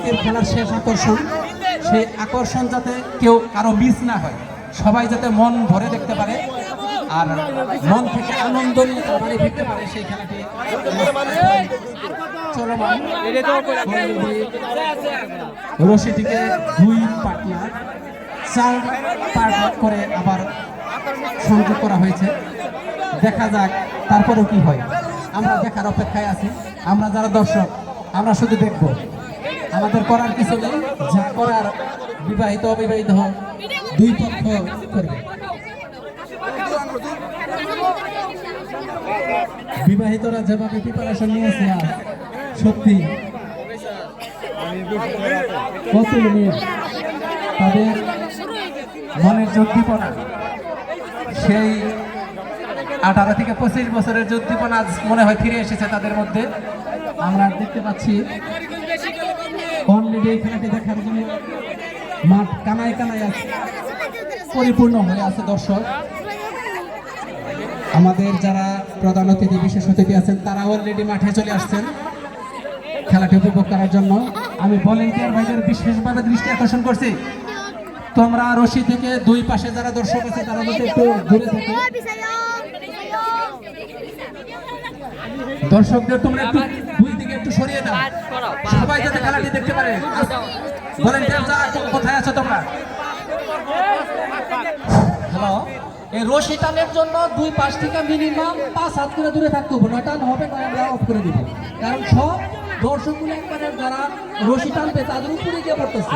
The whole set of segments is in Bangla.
আজকের খেলার শেষ আকর্ষণ, সেই আকর্ষণ যাতে কেউ কারো মিস না হয়, সবাই যাতে মন ভরে দেখতে পারে আর মন থেকে আনন্দ নিয়ে বাড়ি ফিরতে পারে, সেই খেলাটি চলমান। রশিটিকে 2 পার্টনার 4 পার্ট করে আবার সংযোগ করা হয়েছে। দেখা যাক তারপরেও কি হয়, আমরা দেখার অপেক্ষায় আছি। আমরা যারা দর্শক, আমরা শুধু দেখব, আমাদের করার কিছু নেই। যা করার বিবাহিত অবিবাহিত 2 পক্ষ করবে। বিবাহিতরা যেভাবে প্রিপারেশন নিয়েছে, সত্যি কত মেয়ে তাদের মনের উদ্দীপনা, সেই 18 থেকে 25 বছরের উদ্দীপনা আজ মনে হয় ফিরে এসেছে তাদের মধ্যে। আমরা দেখতে পাচ্ছি অলরেডি এই খেলাটি দেখার জন্য মাঠ কানায় কানায় আছে, পরিপূর্ণ হয়ে আছে দর্শক। আমাদের যারা প্রধান অতিথি বিশেষ অতিথি আছেন তারা অলরেডি মাঠে চলে আসছেন খেলাটি উপভোগ করার জন্য। আমি ভলেন্টিয়ার ভাইদের বিশেষভাবে দৃষ্টি আকর্ষণ করছি, তোমরা রশি থেকে 2 পাশে যারা দর্শক আছে তারা যাতে একটু দূরে থাকে। দর্শকদের তোমরা একটু 2 দিকে একটু সরিয়ে দাও, সবাই যাতে খেলাটি দেখতে পারে। ভলেন্টিয়ার যারা কোথায় আছো তোমরা? হ্যালো, এই রশি টানের জন্য 2 পাশ থেকে মিনিমাম 5 হাত করে দূরে থাকতে হবে, নয় টান হবে না, আমরা অফ করে দিব। কারণ সব দর্শকগুলো একবারে যারা রশি টানবে তাদের উপরে গিয়ে পড়তেছে।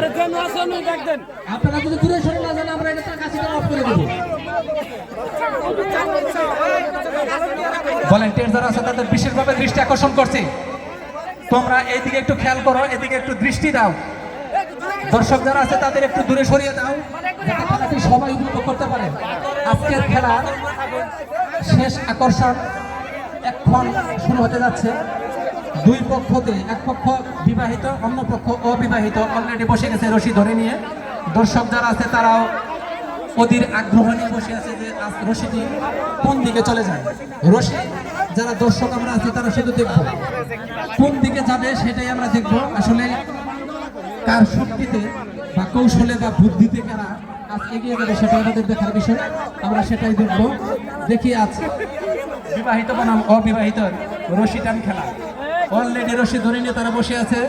আপনারা যদি দূরে সরে না যান, আমরা এটা কাছে অফ করে দেব। ভলেন্টিয়ার যারা আছে তাদের বিশেষভাবে দৃষ্টি আকর্ষণ করছি, তোমরা এইদিকে একটু খেয়াল করো, এদিকে একটু দৃষ্টি দাও। দর্শক যারা আছে তাদের একটু দূরে সরিয়ে দাও, যাতে খেলাটি সবাই উপভোগ করতে পারে। আজকের খেলা শেষ আকর্ষণ এখন শুরু হতে যাচ্ছে। 2 পক্ষতে, এক পক্ষ বিবাহিত, অন্য পক্ষ অবিবাহিত অলরেডি বসে গেছে রশি ধরে নিয়ে। দর্শক যারা আছে তারাও অধীর আগ্রহ নিয়ে বসে আছে যে আজ রশিটি কোন দিকে চলে যায়। রশি যারা দর্শক আমরা আছি তারা শুধু দেখবো কোন দিকে যাবে, সেটাই আমরা দেখব। আসলে কার শক্তিতে বা কৌশলে বা বুদ্ধিতে কারা আজ এগিয়ে যাবে সেটা আমাদের দেখার বিষয়, আমরা সেটাই দেখব। দেখি আজ বিবাহিত বনাম অবিবাহিত রশি টান খেলা। অলরেডি রশি ধরে নিয়ে তারা বসে আছে,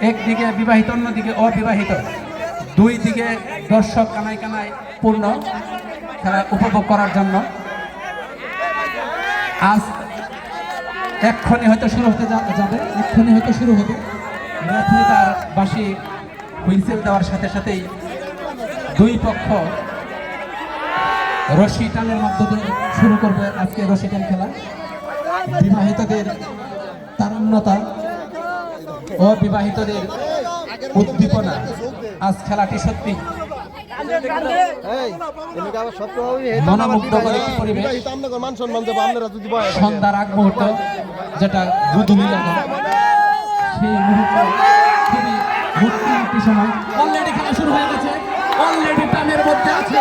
একদিকে বিবাহিত অন্যদিকে অবিবাহিত, 2 দিকে দর্শক কানায় কানায় পূর্ণ খেলা উপভোগ করার জন্য। আজ এক্ষুনি হয়তো শুরু হতে যাবে, এক্ষুনি হয়তো শুরু হবে। রেফারি তার বাঁশি হুইসেল দেওয়ার সাথে সাথেই 2 পক্ষ রশি টানের মাধ্যমে শুরু করবে আজকে রশি টান খেলা। বিবাহিতদের তারুণ্যতা, অবিবাহিতদের উদ্দীপনা, আজ খেলাটি সত্যি মনোমুগ্ধকর একটি পরিবেশ। সন্ধ্যার আগ মুহূর্ত, যেটা গুদুলি লাগা, সেই মুহূর্তে খুবই মুক্তির একটি সময়। অলরেডি খেলা শুরু হয়ে গেছে, অলরেডি টানের মধ্যে আছে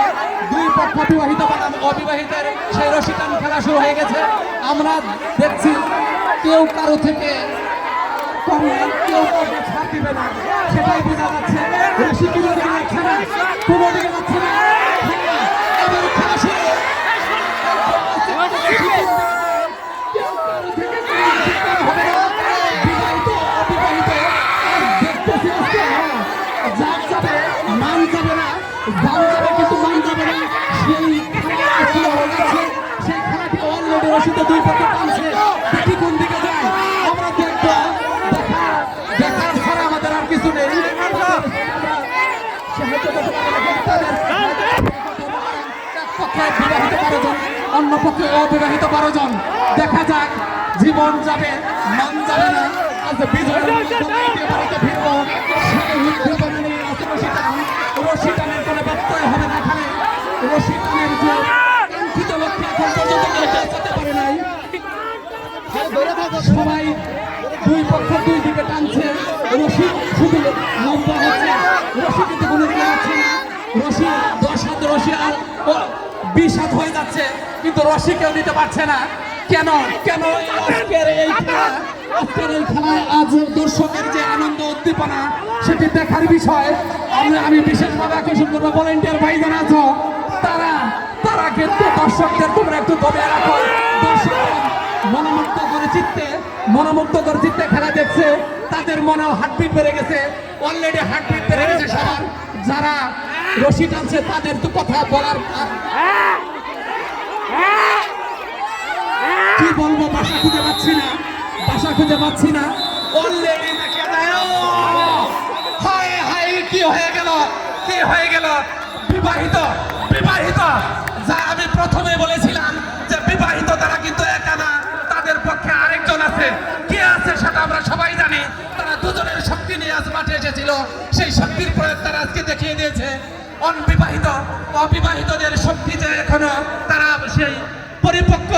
2 পক্ষ, বিবাহিত বনাম অবিবাহিতের সেই রশি টান খেলা শুরু হয়ে গেছে। আমরা দেখছি কেউ কারো থেকে কম নেই, কেউ কাউকে ছাড় দিবে না, সেটাই বোঝা যাচ্ছে। রশি কোনো দিকে যাচ্ছে না, কোনো দিকে যাচ্ছে না। এবার খেলা শুরু। বিবাহিত অবিবাহিত দেখতেছি যার যাবে মান যাবে না, যান যাবে কিন্তু মান যাবে না। সেই খেলা শুরু হয়ে গেছে, সেই খেলাটি অলরেডি রশিতে 2 পক্ষ টানছে। দেখি কোন দিকে যায়, আমরা দেখবো। দেখার ছাড়া আমাদের আর কিছু নেই। বিবাহিত 12 জন, অন্য পক্ষে অবিবাহিত 12 জন। দেখা যাক, জীবন যাবে মান যাবে না। আজ বিজয় ফিরবো, রশি টানের কোনো ব্যত্যয় হবে না এখানে। রশি টানের যে কাঙ্ক্ষিত লক্ষ্যে এখন পর্যন্ত যেতে পারে নাই। সবাই 2 পক্ষ 2 দিকে টানছে, রশি শুধু লম্বা হচ্ছে, রশি কিন্তু কোনো হচ্ছে না। রশি 10 হাত রশি আর 20 হাত হয়ে যাচ্ছে, কিন্তু রশি কেউ নিতে পারছে না। কেন কেন আজকের এই খেলায় আজ দর্শকের যে আনন্দ উদ্দীপনা, বিষয় আমি বিশেষভাবে আকর্ষণ করবো ভলেন্টিয়ার ভাই যারা আছো তারা কিন্তু দর্শকদের তোমরা একটু দমিয়ে রাখো। দর্শকদের মনোমুগ্ধ করে চিত্তে খেলা দেখছে, তাদের মনেও হার্টবিট বেড়ে গেছে, অলরেডি হার্টবিট বেড়ে গেছে সবার। যারা রশি টানছে তাদের তো কথা বলার কি বলবো, ভাষা খুঁজে পাচ্ছি না অলরেডি দেখে দেয়। হায় হায়, কি হয়ে গেল বিবাহিত যা আমি প্রথমে বলেছিলাম যে বিবাহিত তারা কিন্তু একা না, তাদের পক্ষে আরেকজন আছে। কে আছে সেটা আমরা সবাই জানি। তারা দুজনের শক্তি নিয়ে আজ মাঠে এসেছিল, সেই শক্তির প্রয়োগ তারা আজকে দেখিয়ে দিয়েছে। অবিবাহিতদের শক্তি যে এখনো তারা সেই পরিপক্ক